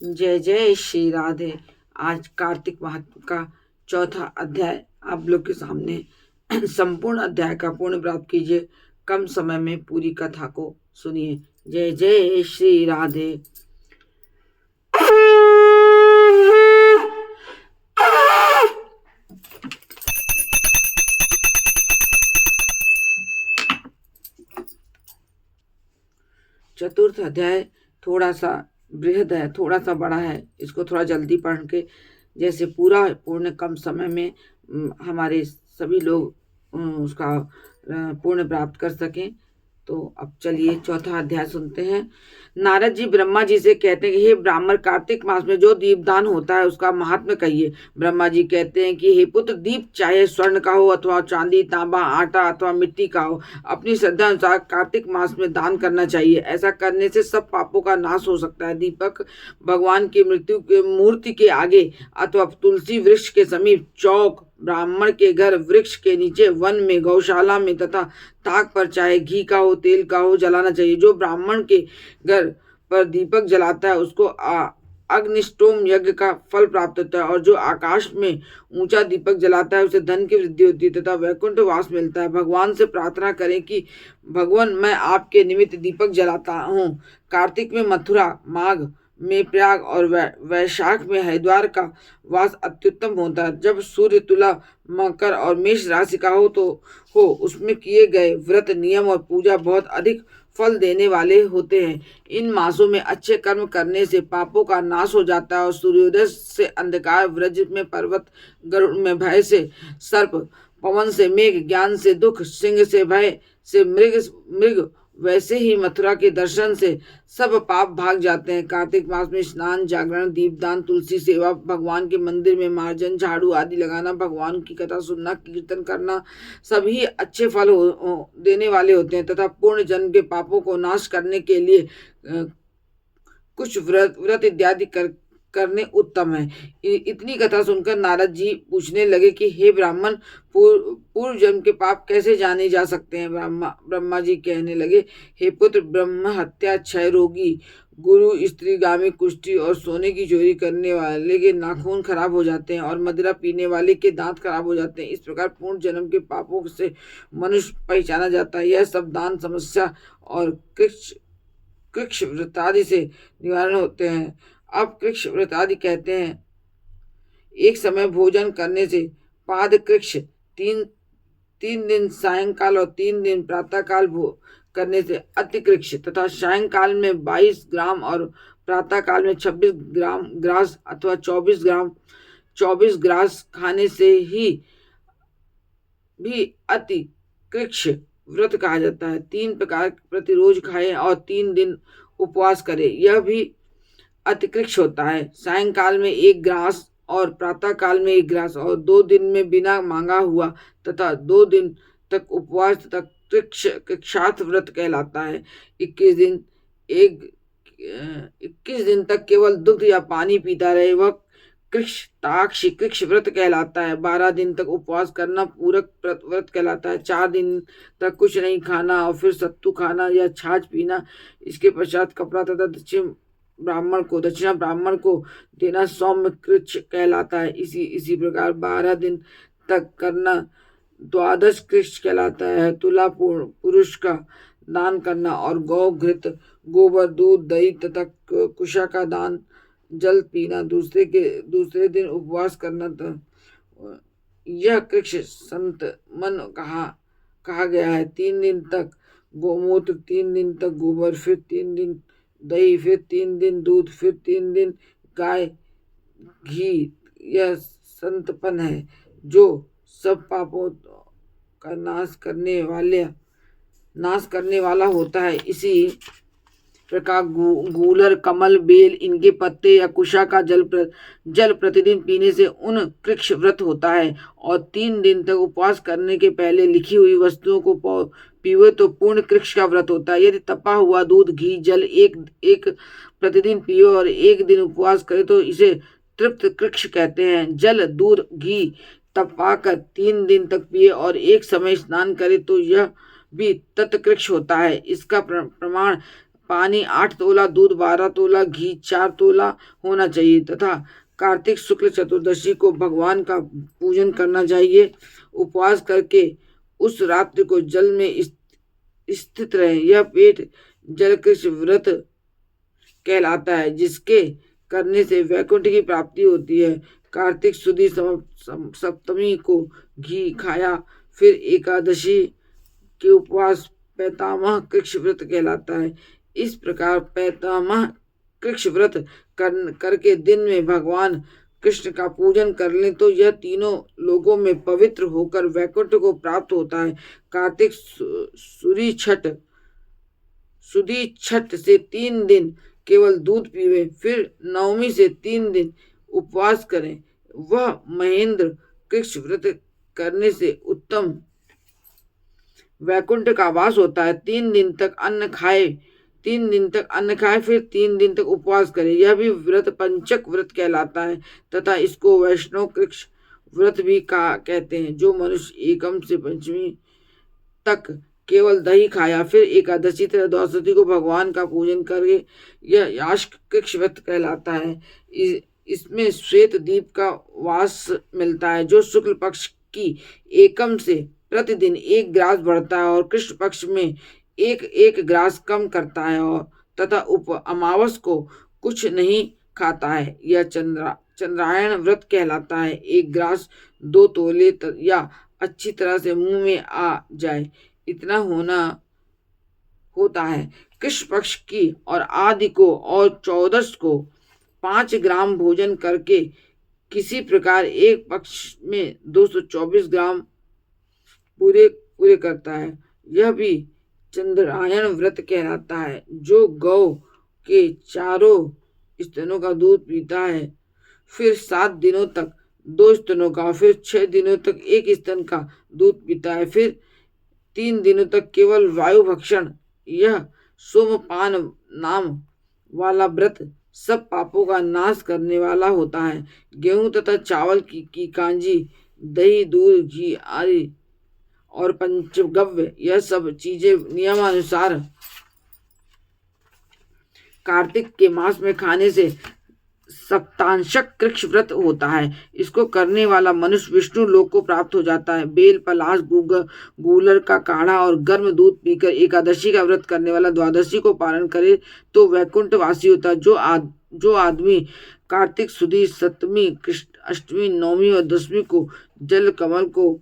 जय जय श्री राधे। आज कार्तिक महात्म का चौथा अध्याय आप लोग के सामने। संपूर्ण अध्याय का पूर्ण प्राप्त कीजिए। कम समय में पूरी कथा को सुनिए। जय जय श्री राधे। चतुर्थ अध्याय थोड़ा सा बृहद है, थोड़ा सा बड़ा है। इसको थोड़ा जल्दी पढ़ के जैसे पूर्ण कम समय में हमारे सभी लोग उसका पूर्ण प्राप्त कर सकें। तो अब चलिए चौथा अध्याय सुनते हैं। नारद जी ब्रह्मा जी से कहते हैं कि हे ब्राह्मण, कार्तिक मास में जो दीपदान होता है उसका महात्म्य कहिए। ब्रह्मा जी कहते हैं कि हे पुत्र, दीप चाहे स्वर्ण का हो अथवा चांदी, तांबा, आटा अथवा मिट्टी का हो, अपनी श्रद्धा अनुसार कार्तिक मास में दान करना चाहिए। ऐसा करने से सब पापों का नाश हो सकता है। दीपक भगवान की मृत्यु के मूर्ति के आगे अथवा तुलसी वृक्ष के समीप, चौक, ब्राह्मण के घर, वृक्ष के नीचे, वन में, गौशाला में तथा ताक पर चाहे घी का हो, तेल का हो, जलाना चाहिए। जो ब्राह्मण के घर पर दीपक जलाता है उसको अग्निष्टोम यज्ञ का फल प्राप्त होता है, और जो आकाश में ऊंचा दीपक जलाता है उसे धन की वृद्धि होती है तथा वैकुंठ वास मिलता है। भगवान से प्रार्थना करें कि भगवान, मैं आपके निमित्त दीपक जलाता हूँ। कार्तिक में मथुरा, माघ में प्रयाग और वैशाख में हरिद्वार का वास अत्युत्तम होता है। जब सूर्य तुला, मकर और मेष राशि का हो उसमें किए गए व्रत, नियम और पूजा बहुत अधिक फल देने वाले होते हैं। इन मासों में अच्छे कर्म करने से पापों का नाश हो जाता है और सूर्योदय से अंधकार, वज्र में पर्वत, गरुड़ में भय से सर्प, पवन से मेघ, ज्ञान से दुख, सिंह से भय से मृग, वैसे ही मथुरा के दर्शन से सब पाप भाग जाते हैं। कार्तिक मास में स्नान, जागरण, दीपदान, तुलसी सेवा, भगवान के मंदिर में मार्जन, झाड़ू आदि लगाना, भगवान की कथा सुनना, कीर्तन करना सभी अच्छे फल देने वाले होते हैं तथा पूर्ण जन्म के पापों को नाश करने के लिए कुछ व्रत इत्यादि करने उत्तम है। इतनी कथा सुनकर नारद जी पूछने लगे कि हे ब्राह्मण, पूर्व जन्म के पाप कैसे जाने जा सकते हैं। ब्रह्मा जी कहने लगे, हे पुत्र, ब्रह्म हत्या, क्षय रोगी, गुरु स्त्रीगामी, कुष्ठी और सोने की चोरी करने वाले के नाखून खराब हो जाते हैं और मदिरा पीने वाले के दांत खराब हो जाते हैं। इस प्रकार पूर्ण जन्म के पापों से मनुष्य पहचाना जाता है। यह सब दान, समस्या और कृक्ष व्रतादि से निवारण होते हैं। अब कृक्ष व्रतादि कहते हैं, एक समय भोजन करने से पाद कृक्ष, तीन दिन सायंकाल और 3 दिन प्रातःकाल करने से अति कृक्ष तथा सायंकाल में 22 ग्राम और प्रातःकाल में 26 ग्राम ग्रास अथवा 24 ग्रास खाने से ही भी अति कृक्ष व्रत कहा जाता है। 3 प्रकार प्रतिरोज खाएं और 3 दिन उपवास करें, यह भी अतिकृक्ष होता है। सायंकाल में 1 ग्रास और प्रातः काल में 1 ग्रास और 2 दिन में बिना मांगा हुआ तथा 2 दिन तक उपवास तथा कृक्षात व्रत कहलाता है। 21 दिन तक केवल दुग्ध या पानी पीता रहे, वह कृक्ष व्रत कहलाता है। 12 दिन तक उपवास करना पूरक व्रत कहलाता है। 4 दिन तक कुछ नहीं खाना और फिर सत्तू खाना या छाछ पीना। इसके पश्चात कपड़ा तथा दक्षिणा ब्राह्मण को देना सौम्य कृच्छ कहलाता है। इसी प्रकार 12 दिन तक करना द्वादश कृच्छ कहलाता है। तुला पुरुष का दान करना और गौ घृत, गोबर, दूध, दही तथा कुशा का दान, जल पीना, दूसरे दिन उपवास करना, यह कृक्ष संत मन कहा गया है। 3 दिन तक गोमूत्र, 3 दिन तक गोबर, फिर 3 दिन दही, फिर 3 दिन दूध, फिर 3 दिन गाय घी, यह संतपन है जो सब पापों का नाश करने वाला होता है। इसी प्रकार गूलर, कमल, बेल, इनके पत्ते या कुशा का जल प्रतिदिन पीने से उन कृक्ष व्रत होता है। और 3 दिन तक उपवास करने के पहले लिखी हुई वस्तुओं को पीवे तो पूर्ण कृक्ष का व्रत होता है। यदि तपा हुआ दूध, घी, जल एक प्रतिदिन पिए और 1 दिन उपवास करे तो इसे तृप्त कृक्ष कहते हैं। जल, दूध, घी तपाकर 3 दिन तक पिए और एक समय स्नान करे तो यह भी तत्कृक्ष होता है। इसका प्रमाण पानी 8 तोला, दूध 12 तोला, घी 4 तोला होना चाहिए तथा कार्तिक शुक्ल चतुर्दशी को भगवान का पूजन करना चाहिए। उपवास करके उस रात्रि को जल में स्थित रहे। यह पेट जलकृष्ण व्रत कहलाता है, जिसके करने से वैकुंठ की प्राप्ति होती है। कार्तिक शुद्ध सप्तमी को घी खाया, फिर एकादशी के उपवास पैतामह कृक्ष व्रत कहलाता है। इस प्रकार पैतामह कृक्ष व्रत करके दिन में भगवान कृष्ण का पूजन कर ले तो यह तीनों लोगों में पवित्र होकर वैकुंठ को प्राप्त होता है। कार्तिक सुदी छठ से 3 दिन केवल दूध पीवे, फिर नवमी से 3 दिन उपवास करें। वह महेंद्र कृष्ण व्रत करने से उत्तम वैकुंठ का वास होता है। 3 दिन तक अन्न खाए, फिर 3 दिन तक उपवास करे। यह भी व्रत पंचक व्रत कहलाता है तथा इसको वैष्णव कृक्ष व्रत भी कहते हैं। जो मनुष्य एकम से पंचमी तक केवल दही खाया, फिर एकादशी तथा द्वादशी को भगवान का पूजन करे, यह यास्क कृक्ष व्रत कहलाता है। इसमें श्वेत दीप का वास मिलता है, जो शुक्ल पक्ष की एकम से प्रतिदिन 1 ग्रास बढ़ता है और कृष्ण पक्ष में एक ग्रास कम करता है और तथा अमावस को कुछ नहीं खाता है। यह चंद्रायण व्रत कहलाता है। 1 ग्रास 2 तोले या अच्छी तरह से मुंह में आ जाए इतना होता है। कृष्ण पक्ष की और आदि को और 14 को 5 ग्राम भोजन करके किसी प्रकार एक पक्ष में 224 ग्राम पूरे करता है। यह भी चंद्रायण व्रत कहलाता है। जो गौ के चारों स्तनों का दूध पीता है, फिर 7 दिनों तक 2 स्तनों का, फिर 6 दिनों तक 1 स्तन का दूध पीता है, फिर 3 दिनों तक केवल वायु भक्षण, यह सोमपान नाम वाला व्रत सब पापों का नाश करने वाला होता है। गेहूं तथा चावल की कांजी, दही, दूध, घी आदि और पंचगव्य, यह सब चीजें नियमानुसार कार्तिक के मास में खाने से सप्तांशक कृक्ष व्रत होता है। इसको करने वाला मनुष्य विष्णु लोक को प्राप्त हो जाता है। बेल, पलाश, गूलर का काढ़ा और गर्म दूध पीकर एकादशी का व्रत करने वाला द्वादशी को पालन करे तो वैकुंठ वासी होता है। जो आदमी कार्तिक सुदी सप्तमी, अष्टमी, नवमी और दशमी को जल कमल को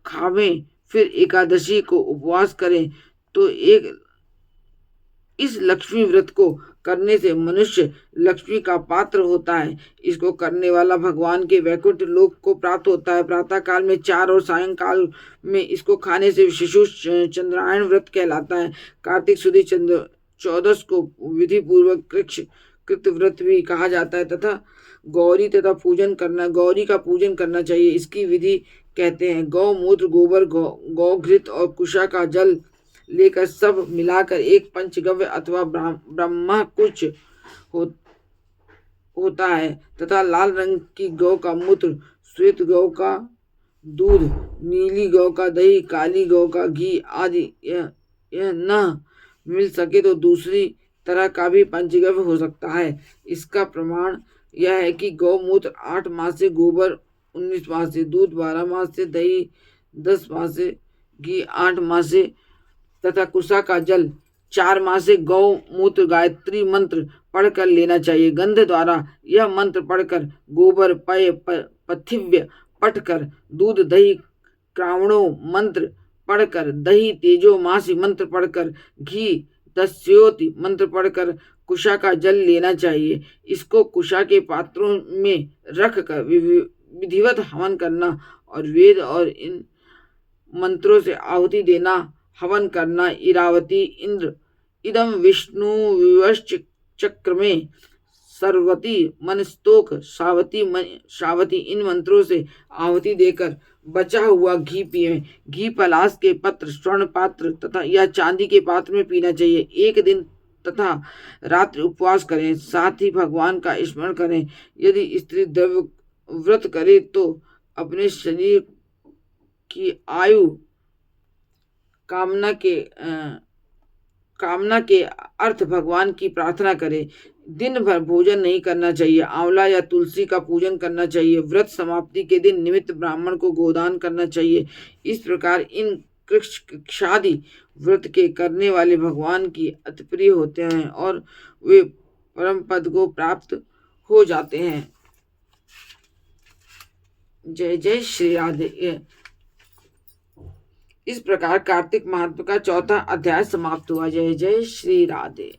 खावे, फिर एकादशी को उपवास करें तो इस लक्ष्मी व्रत को करने से मनुष्य लक्ष्मी का पात्र होता है। इसको करने वाला भगवान के वैकुंठ लोक को प्राप्त होता है। प्रातः काल में 4 और सायंकाल में इसको खाने से शिशु चंद्रायण व्रत कहलाता है। कार्तिक सुदी 14 को विधि पूर्वक कृत व्रत भी कहा जाता है तथा गौरी का पूजन करना चाहिए। इसकी विधि कहते हैं। गौमूत्र, गोबर, गौघृत और कुशा का जल लेकर सब मिलाकर एक पंचगव्य अथवा ब्रह्मा कुछ होता है तथा लाल रंग की गौ का मूत्र, श्वेत गौ का दूध, नीली गौ का दही, काली गौ का घी आदि यह न मिल सके तो दूसरी तरह का भी पंचगव्य हो सकता है। इसका प्रमाण यह है कि गौमूत्र 8 मास से, गोबर 19 मास से, दूध 12 मास से, दही 10 मास से, घी 8 मास से तथा कुशा का जल 4 मास से गौ मूत्र गायत्री मंत्र पढ़कर लेना चाहिए। गंध द्वारा यह मंत्र पढ़कर, गोबर पय पथिव्य पढ़कर, दूध दही क्रावणो मंत्र पढ़कर, दही तेजो मासी मंत्र पढ़कर, घी दस्योति मंत्र पढ़कर कुशा का जल लेना चाहिए। इसको कुशा के पात्रों में रख कर विधिवत हवन करना और वेद और इन मंत्रों से आहुति देना, हवन करना। इरावती इंद्र इदम विष्णु विवश चक्र में सर्वती मनस्तोक शावती इन मंत्रों से आहुति देकर बचा हुआ घी पिए। घी पलाश के पत्र, स्वर्ण पात्र तथा या चांदी के पात्र में पीना चाहिए। 1 दिन तथा रात्रि उपवास करें, साथ ही भगवान का स्मरण करें। यदि स्त्री द्रव्य व्रत करे तो अपने शरीर की आयु कामना के कामना के अर्थ भगवान की प्रार्थना करें। दिन भर भोजन नहीं करना चाहिए। आंवला या तुलसी का पूजन करना चाहिए। व्रत समाप्ति के दिन निमित्त ब्राह्मण को गोदान करना चाहिए। इस प्रकार इन कृच्छादि व्रत के करने वाले भगवान की अति प्रिय होते हैं और वे परम पद को प्राप्त हो जाते हैं। जय जय श्री राधे। इस प्रकार कार्तिक महात्म का चौथा अध्याय समाप्त हुआ। जय जय श्री राधे।